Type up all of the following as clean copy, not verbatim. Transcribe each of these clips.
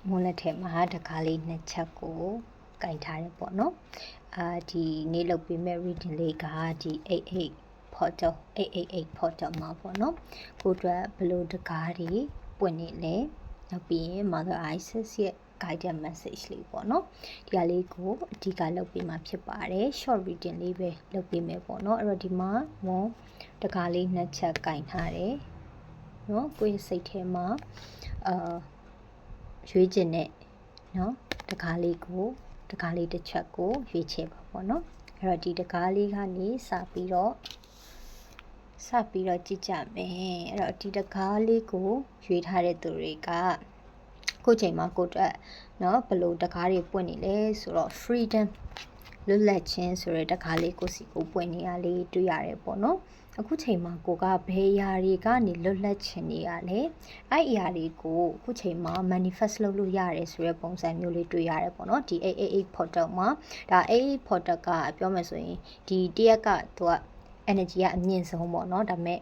မွန်းလက်ထဲမှာတကားလေးနှစ်ချက်ကိုကင်ထားတယ်ပေါ့နော်ဒီနေ့လုပ်ပေးမဲ့ reading လေးကဒီ88 portal 888 portal မှာပေါ့နော်ကိုအတွက်ဘလို့တကားတွေပွင့်နေလဲနောက်ပြီးရင် Mother Isis ရဲ့ guided message လေးပေါ့နော်ဒီဟာလေးကိုအဓိကလုပ်ပေးမှာဖြစ်ပါတယ် short reading လေးပဲလုပ်ပေးမယ်ပေါ့နော်အဲ့တော့ဒီမှာတကားလေးနှစ်ချက်ကင်ထားတယ်နော်ကိုယ့်စိတ်ထဲမှာရွေးချင်တဲ့နော်တကားလေးတစ်ချက်ကိုရွေးချယ်ပါပေါ့နော်အဲ့တော့ဒီတကားလေးကနေစပြီးတော့ကြည့်ကြမယ်အဲ့တော့ဒီတကားလေးကိုရွေးထားတဲ့သူတွေကကိုချိန်မှာကိုအတွက်နော်ဘလို့တကားတွေပွင့်နေလဲဆိုတော့ freedom လွတ်လပ်ခြင်းဆိုတဲ့တကားလေးကိုစီကိုပွင့်နေရလေးတွေ့ရတယ်ပေါ့နော်အခုချိန်မှာကိုကဘယ်အရာတွေကနေလွတ်လပ်ခြင်းနေရလဲအဲ့အရာတွေကိုအခုချိန်မှာ manifest လုပ်လို့ရတယ်ဆိုတဲ့ပုံစံမျိုးလေးတွေ့ရတယ်ပေါ့နော်ဒီ888 portal မှာဒါ888 portal ကပြောမယ်ဆိုရင်ဒီတရက်ကသူက energy ကအမြင့်ဆုံးပေါ့နော်ဒါပေမဲ့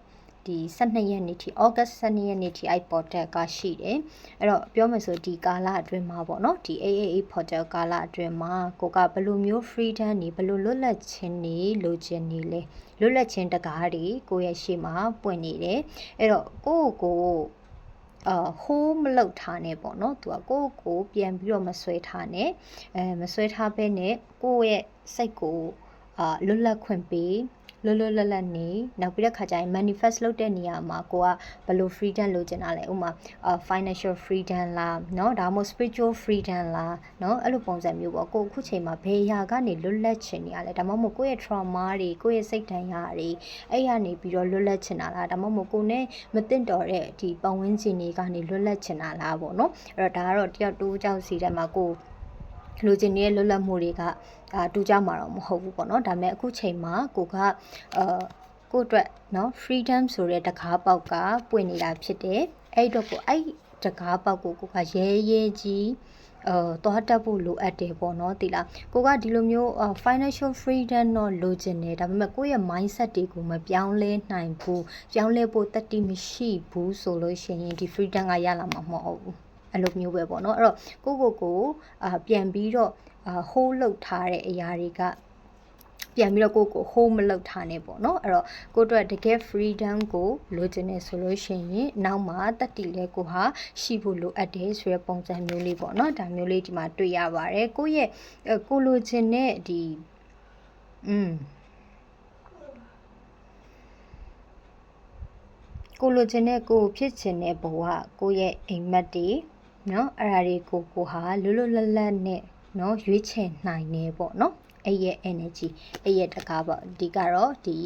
ဒီ12ရက်နေ့ထိ August 12ရက်နေ့ထိအဲ့ portal ကရှိတယ်အဲ့တော့ပြောမယ်ဆိုဒီကာလအတွင်းမှာပေါ့နော်ဒီ888 portal ကာလအတွင်းမှာကိုကဘယ်လိုမျိုး freedom နေဘယ်လိုလွတ်လပ်ခြင်းနေလိုချင်နေလဲလွတ်လပ်ခြင်းတကားတွေကိုရဲ့ရှေ့မှာပွင့်နေတယ်အဲ့တော့ကိုဟိုးမလောက်ထားနဲ့ပေါ့နော်သူကကိုပြန်ပြီးတော့မဆွဲထားနဲ့မဆွဲထားဘဲနဲ့ကိုရဲ့စိတ်ကိုလွတ်လပ်ခွင့်ပေးလွတ်လပ်နေနောက်ပြီးတဲ့ခါကျရင် manifest လုပ်တဲ့နေရာမှာကိုကဘယ်လို freedom လိုချင်တာလဲဥပမာ financial freedom လားเนาะဒါမှမဟုတ် spiritual freedom လားเนาะအဲ့လိုပုံစံမျိုးပေါ့ကိုအခုချိန်မှာဘယ်ရာကနေလွတ်လပ်ချင်နေရလဲဒါမှမဟုတ်ကိုယ့်ရဲ့ trauma တွေကိုယ့်ရဲ့စိတ်ဒဏ်ရာတွေအဲ့ရနေပြီးတော့လွတ်လပ်ချင်တာလားဒါမှမဟုတ်ကိုနဲ့မသင့်တော်တဲ့ဒီပတ်ဝန်းကျင်တွေကနေလွတ်လပ်ချင်တာလားပေါ့เนาะအဲ့တော့ဒါကတော့တယောက်တိုးကြောက်စီတဲ့မှာကိုလူချင်းရဲ့လွတ်လပ်မှုတွေကတူကြမှာတော့မဟုတ်ဘူးပေါ့နော်ဒါပေမဲ့အခုချိန်မှာကိုကကိုအတွက်เนาะ freedom ဆိုတဲ့တကားပေါက်ကပွင့်နေတာဖြစ်တယ်အဲ့တော့ကိုအဲ့တကားပေါက်ကိုကရဲကြီးသွားတက်ဖို့လိုအပ်တယ်ပေါ့နော်တိလားကိုကဒီလိုမျိုး financial freedom တော့လိုချင်တယ်ဒါပေမဲ့ကိုယ့်ရဲ့ mindset တွေကိုမပြောင်းလဲနိုင်ဘူးပြောင်းလဲဖို့တတိမရှိဘူးဆိုလို့ရှိရင်ဒီ freedom ကရလာမှာမဟုတ်ဘူးအဲ့လိုမျိုးပဲပေါ့နော်အဲ့တော့ကိုပြန်ပြီးတော့hold လုပ်ထားတဲ့အရာတွေကပြန်ပြီးတော့ကို hold မလုပ်ထားနဲ့ပေါ့နော်အဲ့တော့ကိုအတွက်တကယ် freedom ကိုလိုချင်နေဆိုလို့ရှိရင်နောက်မှာတတိလဲကိုဟာရှိဖို့လိုအပ်တယ်ဆိုတဲ့ပုံစံမျိုးလေးပေါ့နော်ဒါမျိုးလေးဒီမှာတွေ့ရပါတယ်ကိုရဲ့ကိုလိုချင်တဲ့ဒီကိုလိုချင်တဲ့ကိုဖြစ်ချင်တဲ့ဘဝကိုရဲ့အိမ်မက်တွေเนาะအဲ့ဒါတွေကိုဟာလွတ်လပ်နဲ့เนาะရွေးချယ်နိုင်နေပေါ့เนาะအဲ့ရဲ့ energy အဲ့ရဲ့တကားပေါက်ဒီကတော့ဒီ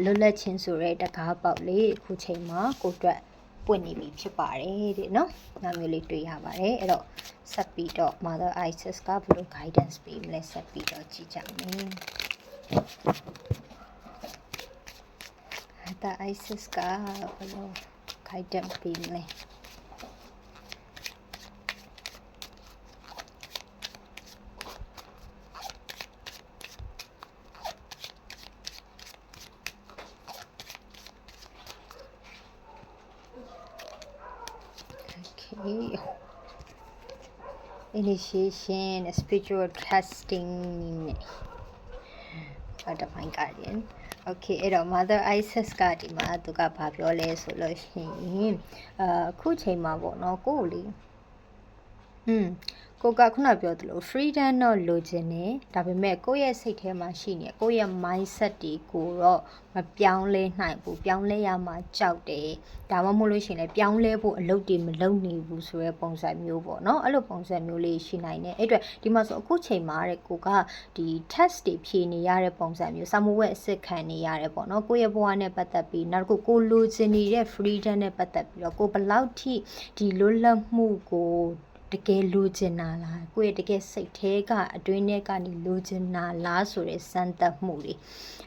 လွတ်လပ်ခြင်းဆိုတဲ့တကားပေါက်လေးအခုချိန်မှာကိုအတွက်ပွင့်နေပြီဖြစ်ပါတယ်တဲ့เนาะနောက်မျိုးလေးတွေ့ရပါတယ်အဲ့တော့ဆက်ပြီးတော့ Mother Isis ကဘယ်လို guidance ပေးမလဲဆက်ပြီးတော့ကြည့်ကြမယ်Mother Isis ကဘယ်လို guidance ပေးမလဲInitiation, spiritual testing, divine guardian. Okay, အဲ့တော့ Mother Isis ကဒီမှာသူကဘာပြောလဲဆိုလို့ရှိရင်ခုချိန်မှာပေါ့နော်ကိုလေကိုကခုနပြောသလို freedom တော့လိုချင်တယ်ဒါပေမဲ့ကိုယ့်ရဲ့စိတ်ထဲမှာရှိနေကိုယ့်ရဲ့ mindset တွေကိုတော့မပြောင်းလဲနိုင်ဘူးပြောင်းလဲရမှာကြောက်တယ်ဒါမှမဟုတ်လို့ရှိရင်လည်းပြောင်းလဲဖို့အလုပ်တွေမလုပ်နေဘူးဆိုတဲ့ပုံစံမျိုးပေါ့နော်အဲ့လိုပုံစံမျိုးလေးရှိနိုင်တယ်အဲ့အတွက်ဒီမှာဆိုအခုချိန်မှာတဲ့ကိုကဒီ test တွေဖြေနေရတဲ့ပုံစံမျိုးစာမဝက်အစစ်ခံနေရတယ်ပေါ့နော်ကိုယ့်ရဲ့ဘဝနဲ့ပတ်သက်ပြီးနောက်တစ်ခုကိုလိုချင်နေတဲ့ freedom နဲ့ပတ်သက်ပြီးတော့ကိုဘယ်လောက်ထိဒီလွတ်လပ်မှုကိုတကယ်လိုချင်တာလားကိုယ့်ရဲ့တကယ်စိတ်ထဲကအတွင်းထဲကနေလိုချင်တာလားဆိုတဲ့စမ်းသပ်မှုတွေ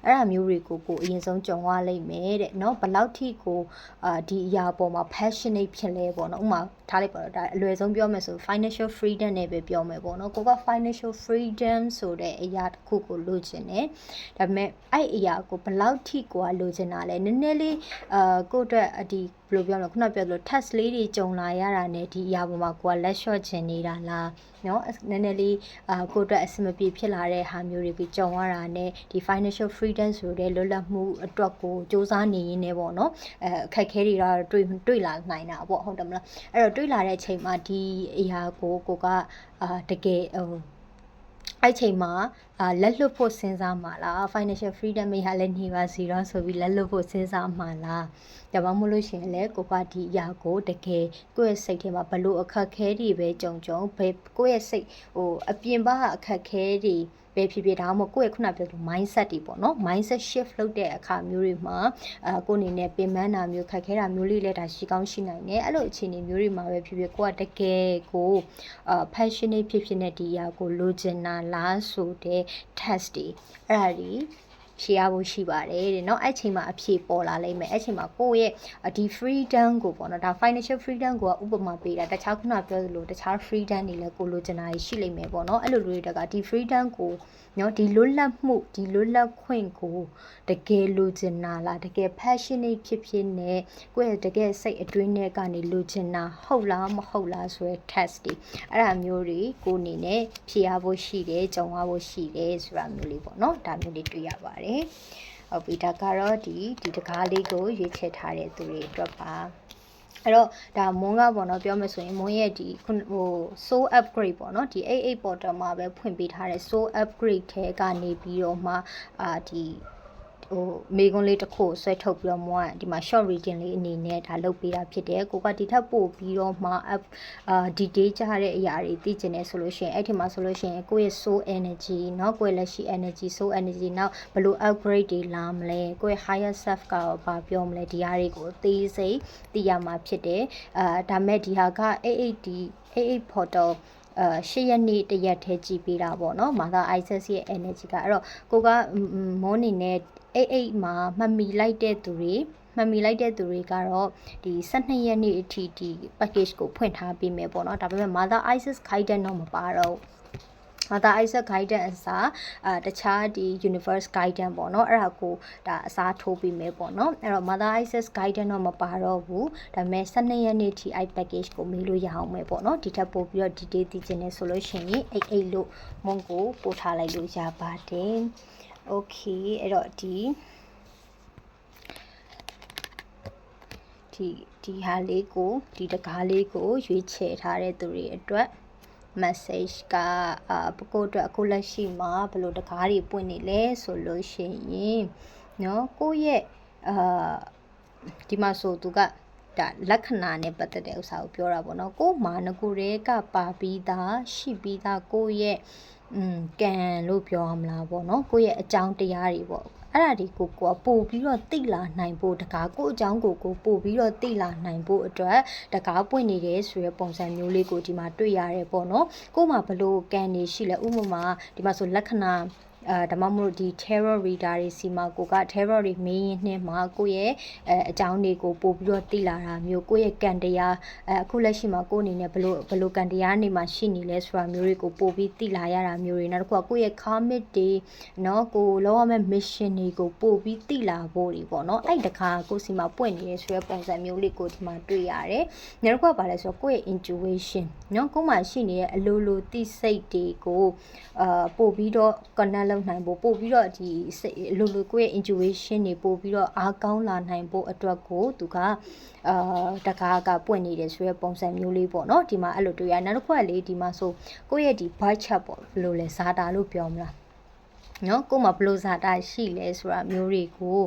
အဲ့ဒါမျိုးတွေကိုအရင်ဆုံးကြုံရလိမ့်မယ်တဲ့เนาะဘယ်လောက်ထိကိုဒီအရာပေါ်မှာ passionate ဖြစ်လဲပေါ့နော်ဥပမာထားလိုက်ပါတော့ဒါအလွယ်ဆုံးပြောမယ်ဆို financial freedom နဲ့ပဲပြောမယ်ပေါ့နော်ကိုက financial freedom ဆိုတဲ့အရာတစ်ခုကိုလိုချင်တယ်ဒါပေမဲ့အဲ့အရာကိုဘယ်လောက်ထိကိုလိုချင်တာလဲနည်းနည်းလေးကိုအတွက်ဒီ ဘယ်လိုပြောမလဲခုနပြောလို့ test လေးတွေကြုံလာရတာနဲ့ဒီအရာပေါ်မှာကိုကလက်လျှော့ချင်နေတာလားနော်နည်းနည်းလေးကိုအတွက်အဆင်မပြေဖြစ်လာတဲ့ဟာမျိုးတွေကိုကြုံရတာနဲ့ဒီ financial freedom ဆိုတဲ့လွတ်လပ်မှုအတွက်ကိုစ조사နေရင်းနဲ့ပေါ့နော်အခက်ခဲတွေတော့တွေ့လာနိုင်တာပေါ့ဟုတ်တယ်မလားအဲ့တော့တွေ့လာတဲ့အချိန်မှာဒီအရာကိုကတကယ်အဲ့ချိန်မှာလက်လွတ်ဖို့စဉ်းစားမှာလား financial freedom မရလည်းနေပါစီတော့ဆိုပြီးလက်လွတ်ဖို့စဉ်းစားမှာလားဒါမှမဟုတ်လို့ရှိရင်လည်းကိုကဒီအရာကိုတကယ်ကိုယ့်ရဲ့စိတ်ထဲမှာဘလို့အခက်ခဲတွေပဲကြုံကိုယ့်ရဲ့စိတ်အပြင်ပအခက်ခဲတွေပဲဖြစ်ဖြစ်ဒါမှမဟုတ်ကိုယ့်ရဲ့ခုနပြောလို့ mindset တွေပေါ့နော် mindset shift လုပ်တဲ့အခါမျိုးတွေမှာကိုယ်အနေနဲ့ပင်ပန်းတာမျိုးခက်ခဲတာမျိုးလေးလည်းဒါရှိကောင်းရှိနိုင်တယ်အဲ့လိုအခြေအနေမျိုးတွေမှာပဲဖြစ်ဖြစ်ကိုကတကယ်ကိုpassionate ဖြစ်တဲ့ဒီအရာကိုလိုချင်တာလားဆိုတဲ့ test တွေအဲ့ဒါတွေဖြေရဖို့ရှိပါတယ်တဲ့เนาะအဲ့ချိန်မှာအဖြေပေါ်လာလိမ့်မယ်အဲ့ချိန်မှာကိုယ့်ရဲ့ဒီ freedom ကိုပေါ့နော်ဒါ financial freedom ကိုဥပမာပေးတာတခြားခုနပြောသလိုတခြား freedom တွေလည်းကိုလိုချင်တာရှိလိမ့်မယ်ပေါ့နော်အဲ့လိုလိုတွေကဒီ freedom ကိုเนาะဒီလွတ်လပ်မှုဒီလွတ်လပ်ခွင့်ကိုတကယ်လိုချင်တာလားတကယ် passionate ဖြစ်နေကိုယ့်ရဲ့တကယ်စိတ်အတွင်းထဲကနေလိုချင်တာဟုတ်လားမဟုတ်လားဆိုရယ် test တွေအဲ့ဒါမျိုးတွေကိုအနေနဲ့ဖြေရဖို့ရှိတယ်ကြုံရဖို့ရှိတယ်ဆိုတာမျိုးလေးပေါ့နော်ဒါမျိုးလေးတွေ့ရပါတယ်ဟုတ်ပြီဒါကတော့ဒီတကားလေးကိုရွေးချယ်ထားတဲ့သူတွေအတွက်ပါအဲ့တော့ဒါမွန်းကပေါ့နော်ပြောမယ်ဆိုရင်မွန်းရဲ့ဒီsoul upgrade ပေါ့နော်ဒီ88 portal မှာပဲဖွင့်ပေးထားတဲ့ soul upgrade ထဲကနေပြီးတော့မှဒီမေကွန်းလေးတစ်ခုဆွဲထုတ်ပြီးတော့မှဒီမှာ short reading လေးအနေနဲ့ဒါလုပ်ပေးတာဖြစ်တယ်ကိုကဒီထက်ပို့ပြီးတော့မှdetail ကြတဲ့အရာတွေသိကျင်နေဆိုလို့ရှိရင်အဲ့ဒီမှာဆိုလို့ရှိရင်ကိုယ့်ရဲ့ soul energy เนาะကိုယ့်ရဲ့လက်ရှိ energy soul energy နောက်ဘယ်လို upgrade တွေလာမလဲကိုယ့်ရဲ့ higher self ကဘာပြောမလဲဒီဟာတွေကိုအသေးစိတ်သိရမှာဖြစ်တယ်ဒါမဲ့ဒီဟာက88 portal 8ရက်နေ့တရက်ထဲကြည်ပေးတာပေါ့နော်မာသာ Isis ရဲ့ energy ကအဲ့တော့ကိုကမောနေနဲ့88မှာမှတ်မိလိုက်တဲ့သူတွေကတော့ဒီ12ရက်နေ့အထိဒီ package ကိုဖွင့်ထားပေးမယ်ပေါ့နော်ဒါပေမဲ့ Mother Isis guidance တော့မပါတော့Mother Isis guidance အစားတခြားဒီ universe guidance ပေါ့နော်အဲ့ဒါကိုဒါအစားထိုးပေးမယ်ပေါ့နော်အဲ့တော့ Mother Isis guidance တော့မပါတော့ဘူးဒါပေမဲ့12ရက်နေ့ထိ package ကိုမေးလို့ရအောင်မယ်ပေါ့နော်ဒီထက်ပို့ပြီးတော့ detail သိချင်နေဆိုလို့ရှိရင်88လို့မုံကိုပို့ထားလိုက်လို့ရပါတယ် okay အဲ့တော့ဒီဟာလေးကိုဒီတကားလေးကိုရွေးချယ်ထားတဲ့သူတွေအတွက် message ကပကိုအတွက်အခုလက်ရှိမှာဘယ်လိုတကားတွေပွင့်နေလဲဆိုလို့ရှိရင်เนาะကိုယ့်ရဲ့ဒီမှာဆိုသူကဒါလက္ခဏာနဲ့ပတ်သက်တဲ့ဥစ္စာကိုပြောတာပေါ့နော်ကိုယ်မှာငကိုရဲကပါပြီးသားရှိပြီးသားကိုယ့်ရဲ့ကံလို့ပြောရမလားပေါ့နော်ကိုယ့်ရဲ့အကြောင်းတရားတွေပေါ့အဲ့ဒါတွေကိုပို့ပြီးတော့သိလာနိုင်ဖို့တကားကိုအကြောင်းကိုပို့ပြီးတော့သိလာနိုင်ဖို့အတွက်တကားပွင့်နေတယ်ဆိုရယ်ပုံစံမျိုးလေးကိုဒီမှာတွေ့ရတယ်ပေါ့နော်ကို့မှာဘလို့ကံနေရှိလဲဥပမာဒီမှာဆိုလက္ခဏာဒါမှမဟုတ်ဒီ terror reader တွေစီမှာကိုက terror တွေမင်းရင်းနှင်းမှာကိုယ့်ရဲ့အကြောင်းတွေကိုပို့ပြီးတော့သိလာတာမျိုးကိုယ့်ရဲ့ကံတရားအခုလက်ရှိမှာကိုယ့်အနေနဲ့ဘလို့ကံတရားနေမှာရှိနေလဲဆိုတာမျိုးတွေကိုပို့ပြီးသိလာရတာမျိုးတွေနောက်တစ်ခုကကိုယ့်ရဲ့ karmic တွေเนาะကိုလောက်ရမယ့် mission တွေကိုပို့ပြီးသိလာဖို့တွေပေါ့เนาะအဲ့တခါကိုစီမှာပွင့်နေရဆိုတဲ့ပုံစံမျိုးလေးကိုဒီမှာတွေ့ရတယ်နောက်တစ်ခုကဘာလဲဆိုတော့ကိုယ့်ရဲ့ intuition เนาะကိုယ်မှာရှိနေတဲ့အလိုလိုသိစိတ်တွေကိုပို့ပြီးတော့ connect လုပ်နိုင်ဖို့ပို့ပြီးတော့ဒီလိုကိုယ့်ရဲ့ intuition တွေပို့ပြီးတော့အားကောင်းလာနိုင်ဖို့အတွက်ကိုသူကတကားကပွင့်နေတယ်ဆိုရယ်ပုံစံမျိုးလေးပေါ့နော်ဒီမှာအဲ့လိုတွေ့ရနောက်တစ်ခုကလေဒီမှာဆိုကိုယ့်ရဲ့ဒီ birth chart ပေါ့ဘယ်လိုလဲဇာတာလို့ပြောမလားနော်ကို့မှာဘလို့ဇာတာရှိလဲဆိုတာမျိုးတွေကို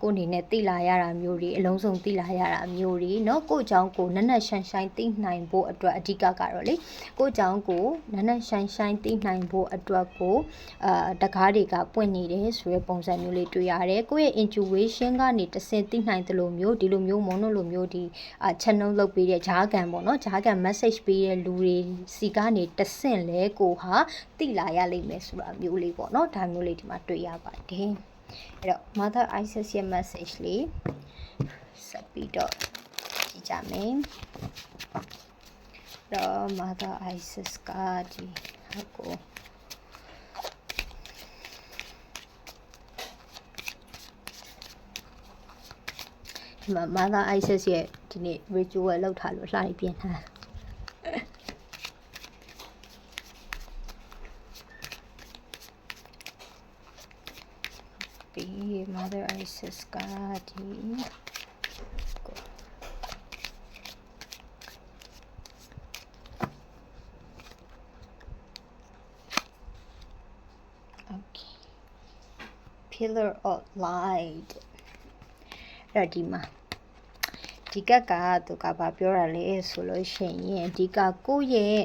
ကို့အနေနဲ့သိလာရတာမျိုးတွေအလုံးစုံသိလာရတာမျိုးတွေနော်ကို့အကြောင်းကိုနက်နက်ရှိုင်းရှိုင်းသိနိုင်ဖို့အတွက်အဓိကကတော့လေကို့အကြောင်းကိုနက်နက်ရှိုင်းရှိုင်းသိနိုင်ဖို့အတွက်ကိုတကားတွေကပွင့်နေတယ်ဆိုရယ်ပုံစံမျိုးလေးတွေ့ရတယ်ကိုယ့်ရဲ့ intuition ကနေတဆင့်သိနိုင်တယ်လို့မျိုးဒီလိုမျိုးမုံတို့လိုမျိုးဒီchannel လုပ်ပေးတဲ့ဂျားကန်ပေါ့နော်ဂျားကန် message ပေးတဲ့လူတွေစီကနေတဆင့်လဲကိုဟာသိလာရလိမ့်မယ်ဆိုတာမျိုးလေးပေါ့နော်ဒါမျိုးလေးဒီမှာတွေ့ရပါတယ်အဲ့တော့ Mother Isis ရဲ့ message လေးဆက်ပြီးတော့ကြည့်ကြမယ်တော့ Mother Isis ကဒီဟာကို Mother Isis ရဲ့ဒီနေ့ ritual လောက်ထားလို့လှိုင်းပြင်ထား Mother Isis ကဒီ Okay Pillar of Light အဲ့ဒီမှာဒီကကသူကဘာပြောရလဲဆိုလို့ရှိရင်ဒီကကိုယ့်ရဲ့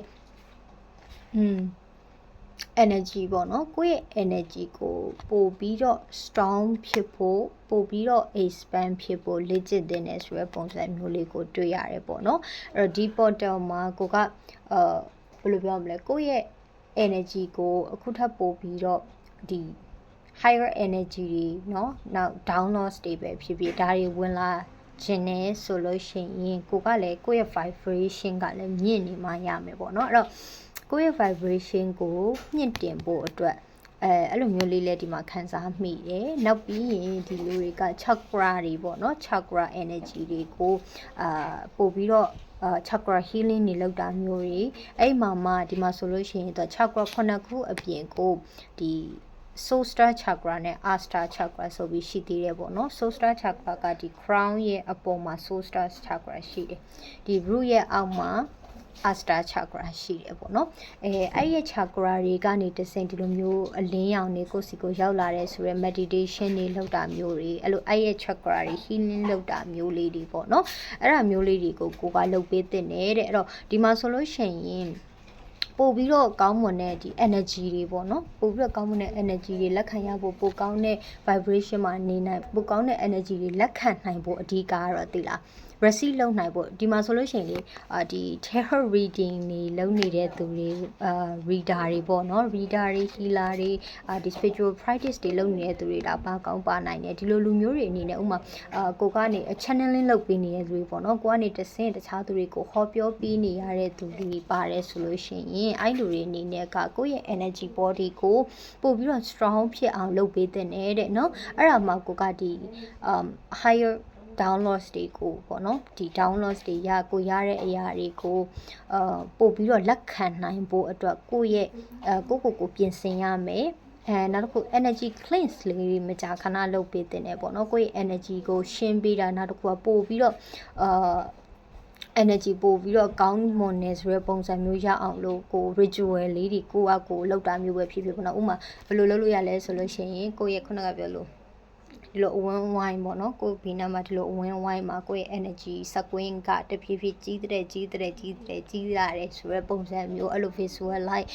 energy ပေါ့နော်ကိုယ့်ရဲ့ energy ကိုပို့ပြီးတော့ strong ဖြစ်ဖို့ပို့ပြီးတော့ expand ဖြစ်ဖို့လေ့ကျင့်တဲ့နေဆိုရပုံစံမျိုးလေးကိုတွေ့ရတယ်ပေါ့နော်အဲ့တော့ဒီ portal မှာကိုကဘယ်လိုပြောမလဲကိုယ့်ရဲ့ energy ကိုအခုထပ်ပို့ပြီးတော့ဒီ higher energy တွေเนาะနောက် download တွေပဲဖြစ်ဖြစ်ဒါတွေဝင်လာခြင်းနဲ့ဆိုလို့ရှိရင်ကိုကလည်းကိုယ့်ရဲ့ vibration ကလည်းမြင့်နေမှရမယ်ပေါ့เนาะအဲ့တော့ကိုယ့်ရဲ့ vibration ကိုမြင့်တင်ဖို့အတွက်အဲ့လိုမျိုးလေးလည်းဒီမှာခံစားမိတယ်နောက်ပြီးရင်ဒီလူတွေက chakra တွေပေါ့เนาะ chakra energy တွေကိုပို့ပြီးတော့chakra healing တွေလုပ်တာမျိုးတွေအဲ့မှာဒီမှာဆိုလို့ရှိရင်တော့ chakra 9ခုအပြင်ကိုဒီ soul star chakra နဲ့ asta chakra ဆိုပြီးရှိသေးတယ်ပေါ့နော် soul star chakra ကဒီ crown ရဲ့အပေါ်မှာ soul star chakra ရှိတယ်ဒီ root ရဲ့အောက်မှာ asta chakra ရှိတယ်ပေါ့နော်အဲ့ရဲ့ chakra တွေကနေတဆင့်ဒီလိုမျိုးအလင်းရောင်တွေကိုစီကိုရောက်လာတဲ့ဆိုရယ် meditation တွေလုပ်တာမျိုးတွေအဲ့လိုအဲ့ရဲ့ chakra တွေ healing လုပ်တာမျိုးလေးတွေပေါ့နော်အဲ့ဒါမျိုးလေးတွေကိုကိုကလုပ်ပေးတဲ့တဲ့အဲ့တော့ဒီမှာဆိုလို့ရှိရင်ပို့ပြီးတော့ကောင်းမွန်တဲ့ဒီ energy တွေပေါ့နော်ပို့ပြီးတော့ကောင်းမွန်တဲ့ energy တွေလက်ခံရဖို့ပို့ကောင်းတဲ့ vibration မှာနေနိုင်ပို့ကောင်းတဲ့ energy တွေလက်ခံနိုင်ဖို့အဓိကကတော့သိလား receive လုပ်နိုင်ဖို့ဒီမှာဆိုလို့ရှိရင်လေဒီ tarot reading တွေလုပ်နေတဲ့သူတွေreader တွေပေါ့နော် reader တွေ healer တွေဒီ spiritual practice တွေလုပ်နေတဲ့သူတွေဒါပါကောင်းပါနိုင်တယ်ဒီလိုလူမျိုးတွေအနေနဲ့ဥမာကိုကနေ channeling လုပ်ပေးနေတဲ့သူတွေပေါ့နော်ကိုကနေတဆင့်တခြားသူတွေကိုဟောပြောပေးနေရတဲ့သူတွေပါတယ်ဆိုလို့ရှိရင်အဲ့လူတွေအနေနဲ့ကကိုယ့်ရဲ့ energy body ကိုပို့ပြီးတော့ strong ဖြစ်အောင်လုပ်ပေးတဲ့တဲ့နော်အဲ့ဒါမှကိုကဒီ higher downloads တွေကိုပေါ့နော်ဒီ downloads တွေကိုရတဲ့အရာတွေကိုပို့ပြီးတော့လက်ခံနိုင်ဖို့အတွက်ကိုယ့်ရဲ့ကိုပြင်ဆင်ရမယ်နောက်တစ်ခု energy cleanse လေးမကြာခဏလုပ်ပေးတဲ့ပေါ့နော်ကိုယ့်ရဲ့ energy ကိုရှင်းပေးတာနောက်တစ်ခုကပို့ပြီးတော့energy ပို့ပြီးတော့ကောင်းမွန်နေဆိုတဲ့ပုံစံမျိုးရအောင်လို့ကို ritual လေးတွေကိုလောက်တာမျိုးပဲဖြစ်ဖြစ်ပေါ့နော်ဥမာဘယ်လိုလုပ်လို့ရလဲဆိုလို့ရှိရင်ကိုယ့်ရဲ့ခုနကပြောလို့ဒီလိုအဝန်းဝိုင်းပေါ့နော်ကိုဘီနာမှာဒီလိုအဝန်းဝိုင်းမှာကိုယ့်ရဲ့ energy စကွင်းကတဖြည်းဖြည်းကြီးလာတယ်ဆိုတဲ့ပုံစံမျိုးအဲ့လို visual light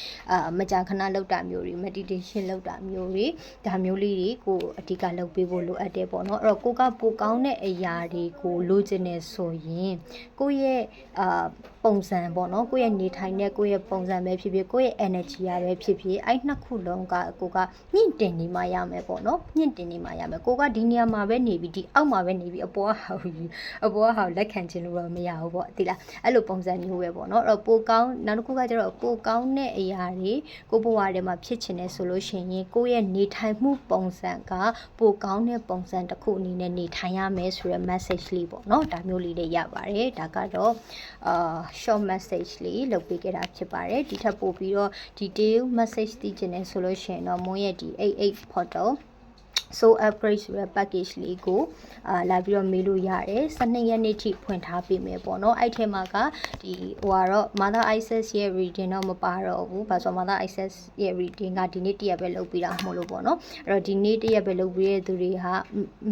မကြာခဏလောက်တာမျိုးတွေ meditation လောက်တာမျိုးတွေဒါမျိုးလေးတွေကိုအဓိကလုပ်ပေးဖို့လိုအပ်တယ်ပေါ့နော်အဲ့တော့ကိုကပိုကောင်းတဲ့အရာတွေကိုလိုချင်နေဆိုရင်ကိုယ့်ရဲ့ပုံစံပေါ့နော်ကိုယ့်ရဲ့နေထိုင်တဲ့ကိုယ့်ရဲ့ပုံစံပဲဖြစ်ဖြစ်ကိုယ့်ရဲ့ energy ရပဲဖြစ်ဖြစ်အဲ့နှစ်ခုလုံးကကိုကမြင့်တင်နေမှရမယ်ပေါ့နော်မြင့်တင်နေမှရမယ်ကိုကဒီနေရာမှာပဲနေပြီးဒီအောက်မှာပဲနေပြီးအပေါ်ကဟာလက်ခံခြင်းလို့တော့မရဘူးပေါ့သိလားအဲ့လိုပုံစံမျိုးပဲပေါ့နော်အဲ့တော့ပိုကောင်းနောက်တစ်ခုကကျတော့ပိုကောင်းတဲ့အရာတွေကိုဘဝထဲမှာဖြစ်ချင်တယ်ဆိုလို့ရှိရင်ကိုယ့်ရဲ့နေထိုင်မှုပုံစံကပိုကောင်းတဲ့ပုံစံတစ်ခုအနေနဲ့နေထိုင်ရမယ်ဆိုရယ် message လေးပေါ့နော်ဒါမျိုးလေးတွေရပါတယ်ဒါကတော့short message လေးလုပ်ပေးခဲ့တာဖြစ်ပါတယ်ဒီထပ်ပို့ပြီးတော့ detail message သိချင်တယ်ဆိုလို့ရှိရင်တော့မွန်ရဲ့ဒီ88 portal so upgrade ဆိုတဲ့ package လေးကိုလာပြီးတော့မေးလို့ရတယ်12ရက်နေ့ထိဖွင့်ထားပေးမယ်ပေါ့နော်အဲ့ထဲမှာကဒီတော့ Mother Isis ရဲ့ reading တော့မပါတော့ဘူးဘာလို့ဆို Mother Isis ရဲ့ reading ကဒီနေ့တရက်ပဲလုပ်ပြီးတာမဟုတ်လို့ပေါ့နော်အဲ့တော့ဒီနေ့တရက်ပဲလုပ်ပြီးတဲ့သူတွေဟာ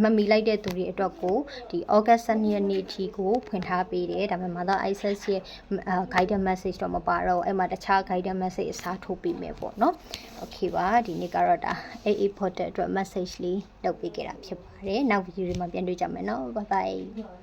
မမီလိုက်တဲ့သူတွေအတွက်ကိုဒီ August 12ရက်နေ့ထိကိုဖွင့်ထားပေးတယ်ဒါပေမဲ့ Mother Isis ရဲ့ guidance message တော့မပါတော့အဲ့မှာတခြား guidance message အစားထိုးပေးမယ်ပေါ့နော် okay ပါဒီနေ့ကတော့ဒါ88 portal အတွက် message လေးလုပ်ပေးခဲ့တာဖြစ်ပါတယ်နောက်ဗီဒီယိုတွေမှာပြန်တွေ့ကြမယ်နော် bye bye